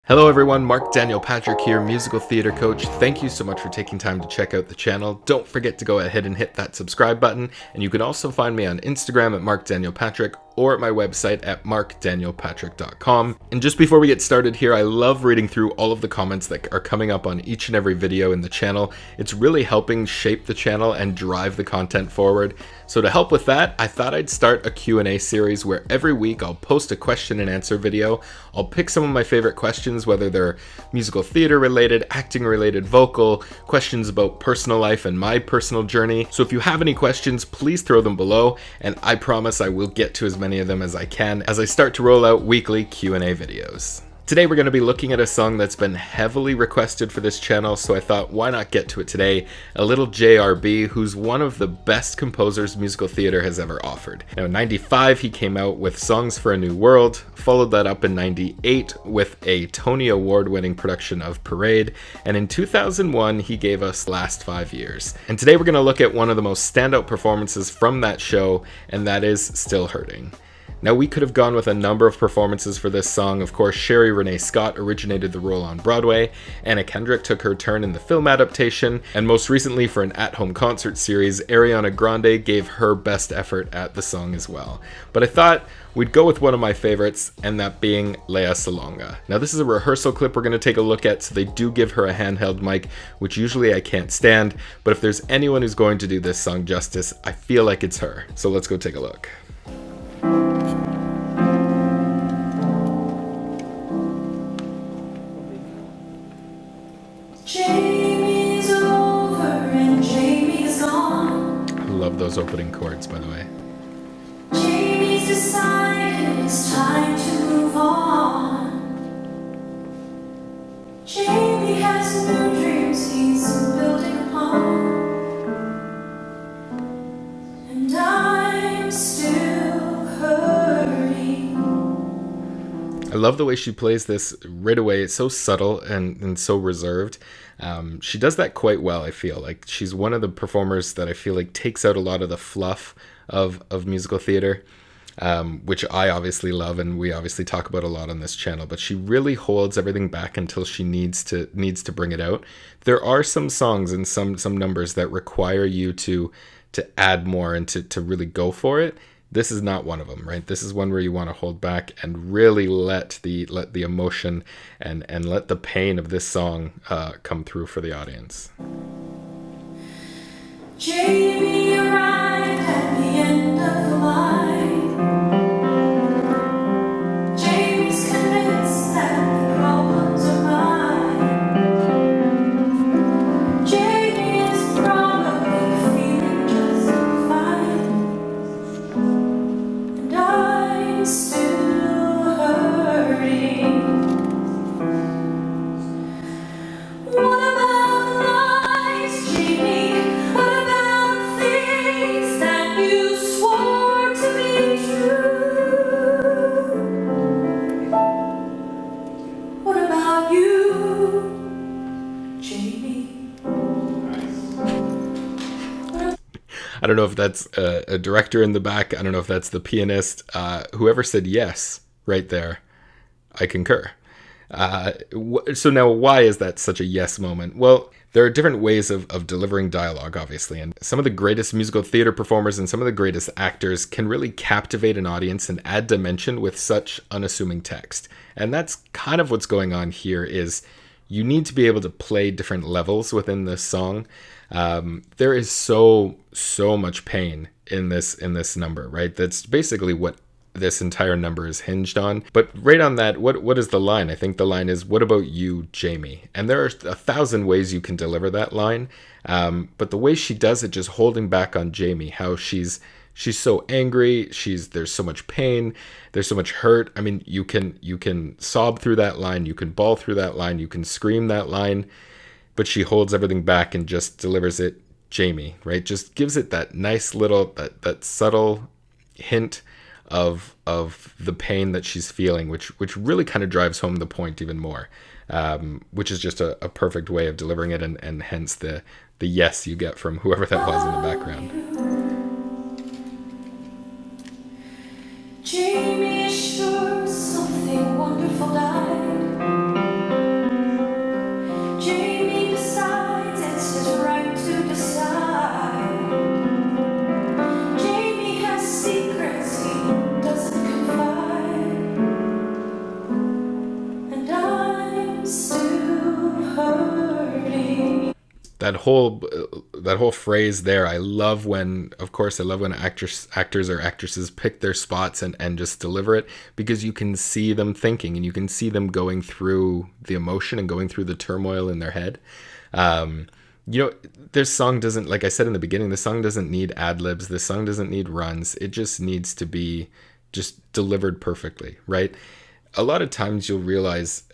Hello everyone, Marc Daniel Patrick here, musical theater coach. Thank you so much for taking time to check out the channel. Don't forget to go ahead and hit that subscribe button, and you can also find me on Instagram at Marc Daniel Patrick or at my website at marcdanielpatrick.com. And just before we get started here, I love reading through all of the comments that are coming up on each and every video in the channel. It's really helping shape the channel and drive the content forward. So to help with that, I thought I'd start a Q&A series where every week I'll post a question and answer video. I'll pick some of my favorite questions, whether they're musical theater related, acting related, vocal, questions about personal life and my personal journey. So if you have any questions, please throw them below, and I promise I will get to as many of them as I can as I start to roll out weekly Q&A videos. Today we're going to be looking at a song that's been heavily requested for this channel, so I thought why not get to it today. A little JRB, who's one of the best composers musical theater has ever offered. Now in 95 he came out with Songs for a New World, followed that up in 98 with a Tony Award winning production of Parade, and in 2001 he gave us Last 5 Years. And today we're going to look at one of the most standout performances from that show, and that is Still Hurting. Now we could have gone with a number of performances for this song. Of course, Sherry Renee Scott originated the role on Broadway, Anna Kendrick took her turn in the film adaptation, and most recently for an at-home concert series, Ariana Grande gave her best effort at the song as well. But I thought we'd go with one of my favorites, and that being Lea Salonga. Now this is a rehearsal clip we're going to take a look at, so they do give her a handheld mic, which usually I can't stand, but if there's anyone who's going to do this song justice, I feel like it's her. So let's go take a look. Jamie's over and Jamie's gone. I love those opening chords, by the way. Jamie's decided it's time to move on. Jamie has new dreams he's building upon. And I'm still hurting. I love the way she plays this right away. It's so subtle and so reserved. She does that quite well, I feel. Like she's one of the performers that I feel like takes out a lot of the fluff of musical theater, which I obviously love and we obviously talk about a lot on this channel. But she really holds everything back until she needs to bring it out. There are some songs and some numbers that require you to add more and to really go for it. This is not one of them, right? This is one where you want to hold back and really let the emotion and let the pain of this song come through for the audience. Jamie arrived at the end of the line. Jamie's convinced that the problems are mine. Jamie is probably feeling just fine. And I'm still hurting. What about lies, Jamie? What about things that you swore to be true? What about you, Jamie? I don't know if that's a director in the back. I don't know if that's the pianist. Whoever said yes right there, I concur. So now why is that such a yes moment? Well, there are different ways of delivering dialogue, obviously, and some of the greatest musical theater performers and some of the greatest actors can really captivate an audience and add dimension with such unassuming text. And that's kind of what's going on here. Is you need to be able to play different levels within this song. There is so much pain in this number, right? That's basically what this entire number is hinged on. But right on that, what is the line? I think the line is, "What about you, Jamie?" And there are 1,000 ways you can deliver that line. But the way she does it, just holding back on Jamie, how she's so angry, there's so much pain, there's so much hurt. I mean, you can sob through that line, you can bawl through that line, you can scream that line, but she holds everything back and just delivers it Jamie, right? Just gives it that nice little, that subtle hint of the pain that she's feeling, which really kind of drives home the point even more, which is just a perfect way of delivering it, and hence the yes you get from whoever that was in the background. Jamie is sure something wonderful died. that whole phrase there. I love when, of course, I love when actors or actresses pick their spots and just deliver it, because you can see them thinking and you can see them going through the emotion and going through the turmoil in their head. Um, this song doesn't, like I said in the beginning, the song doesn't need ad libs. The song doesn't need runs. It just needs to be just delivered perfectly, right? A lot of times you'll realize,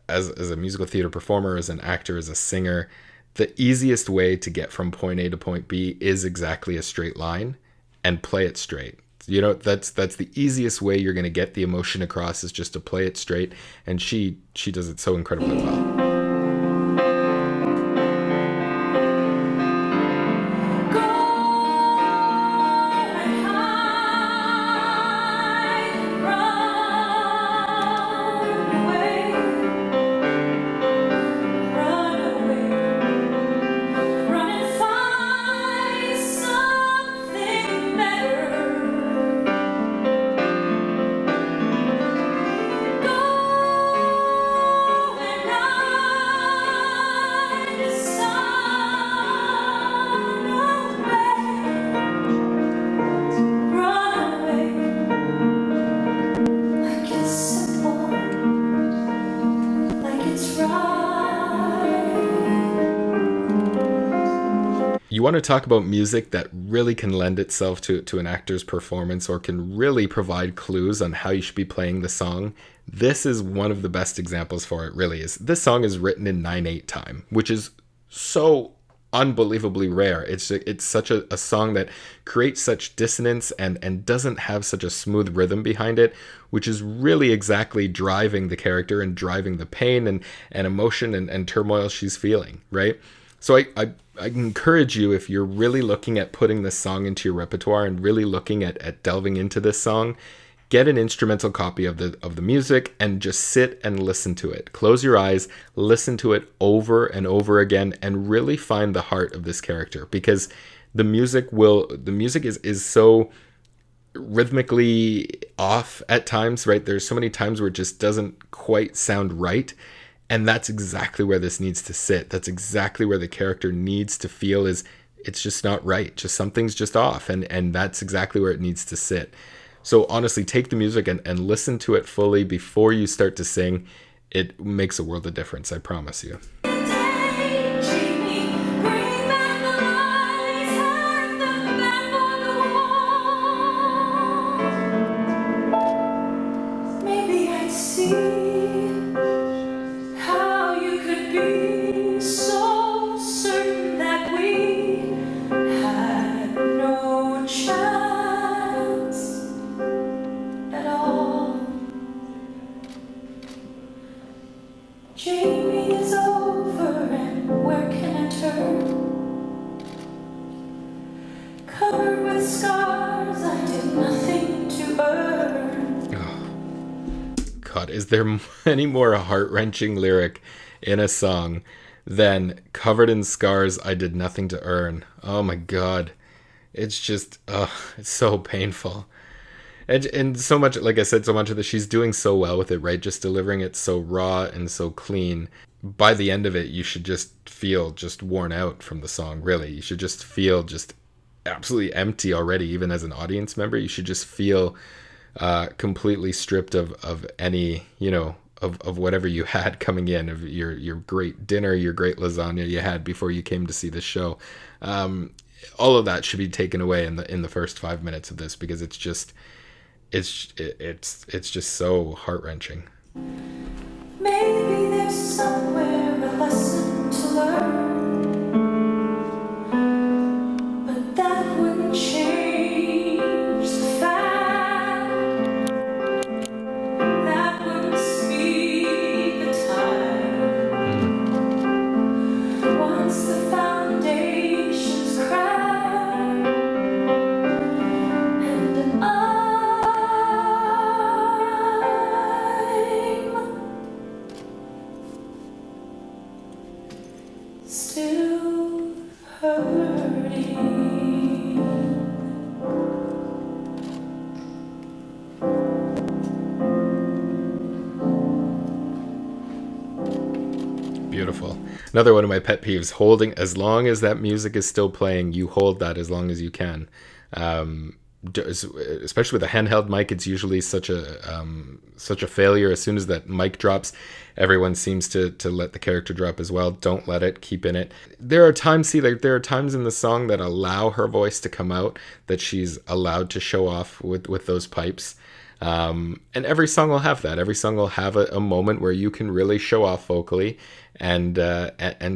as a musical theater performer, as an actor, as a singer, the easiest way to get from point A to point B is exactly a straight line, and play it straight. That's the easiest way you're going to get the emotion across, is just to play it straight. And she does it so incredibly well. You want to talk about music that really can lend itself to an actor's performance, or can really provide clues on how you should be playing the song. This is one of the best examples for it, really. This song is written in 9/8 time, which is so unbelievably rare. It's such a song that creates such dissonance and doesn't have such a smooth rhythm behind it, which is really exactly driving the character and driving the pain and emotion and turmoil she's feeling, right? So I encourage you, if you're really looking at putting this song into your repertoire and really looking at delving into this song, get an instrumental copy of the music and just sit and listen to it. Close your eyes, listen to it over and over again, and really find the heart of this character, because the music is so rhythmically off at times, right? There's so many times where it just doesn't quite sound right. And that's exactly where this needs to sit. That's exactly where the character needs to feel, is it's just not right. Just something's just off. And that's exactly where it needs to sit. So honestly, take the music and listen to it fully before you start to sing. It makes a world of difference, I promise you. God, is there any more heart-wrenching lyric in a song than "covered in scars, I did nothing to earn"? Oh my God. It's just, it's so painful. And so much, like I said, so much of this, she's doing so well with it, right? Just delivering it so raw and so clean. By the end of it, you should just feel just worn out from the song, really. You should just feel just absolutely empty already, even as an audience member. You should just feel completely stripped of any, of whatever you had coming in, of your great dinner, your great lasagna you had before you came to see this show. All of that should be taken away in the first 5 minutes of this, because it's just so heart-wrenching. Maybe there's somewhere a lesson to learn, but that wouldn't change the fact, that wouldn't speed the time. Once the foundations crack and still hurting. Beautiful. Another one of my pet peeves, holding, as long as that music is still playing, you hold that as long as you can. Especially with a handheld mic, it's usually such a failure. As soon as that mic drops, everyone seems to let the character drop as well. Don't let it, keep in it. There are times in the song that allow her voice to come out, that she's allowed to show off with those pipes. And every song will have that. Every song will have a moment where you can really show off vocally, and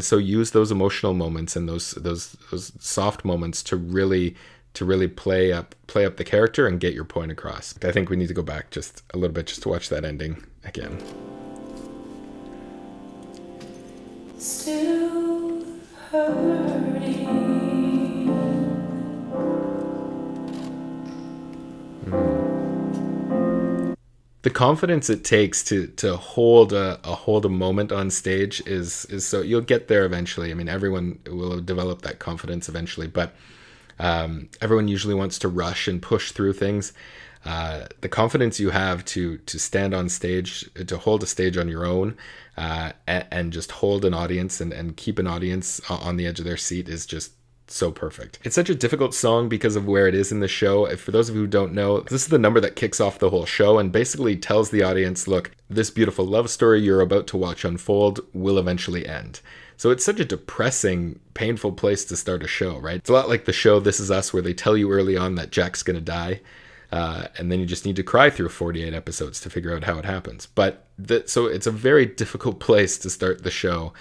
so use those emotional moments and those soft moments to really play up the character and get your point across. I think we need to go back just a little bit just to watch that ending again. Still hurting. The confidence it takes to hold a moment on stage is so you'll get there eventually. I mean, everyone will develop that confidence eventually, but everyone usually wants to rush and push through things. The confidence you have to stand on stage, to hold a stage on your own, and just hold an audience and keep an audience on the edge of their seat is just so perfect. It's such a difficult song because of where it is in the show. For those of you who don't know, this is the number that kicks off the whole show and basically tells the audience, look, this beautiful love story you're about to watch unfold will eventually end. So it's such a depressing, painful place to start a show, right? It's a lot like the show This Is Us, where they tell you early on that Jack's gonna die, and then you just need to cry through 48 episodes to figure out how it happens. So it's a very difficult place to start the show.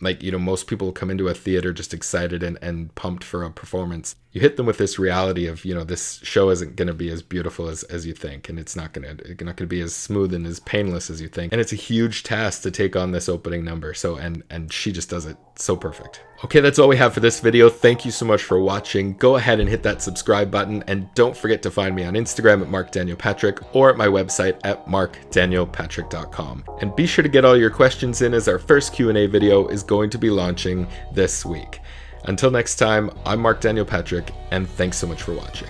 Most people come into a theater just excited and pumped for a performance. You hit them with this reality of, this show isn't going to be as beautiful as you think, and it's not going to be as smooth and as painless as you think. And it's a huge task to take on this opening number. So, and she just does it so perfect. Okay, that's all we have for this video. Thank you so much for watching. Go ahead and hit that subscribe button, and don't forget to find me on Instagram at Marc Daniel Patrick or at my website at marcdanielpatrick.com. And be sure to get all your questions in, as our first Q&A video is going to be launching this week. Until next time, I'm Marc Daniel Patrick, and thanks so much for watching.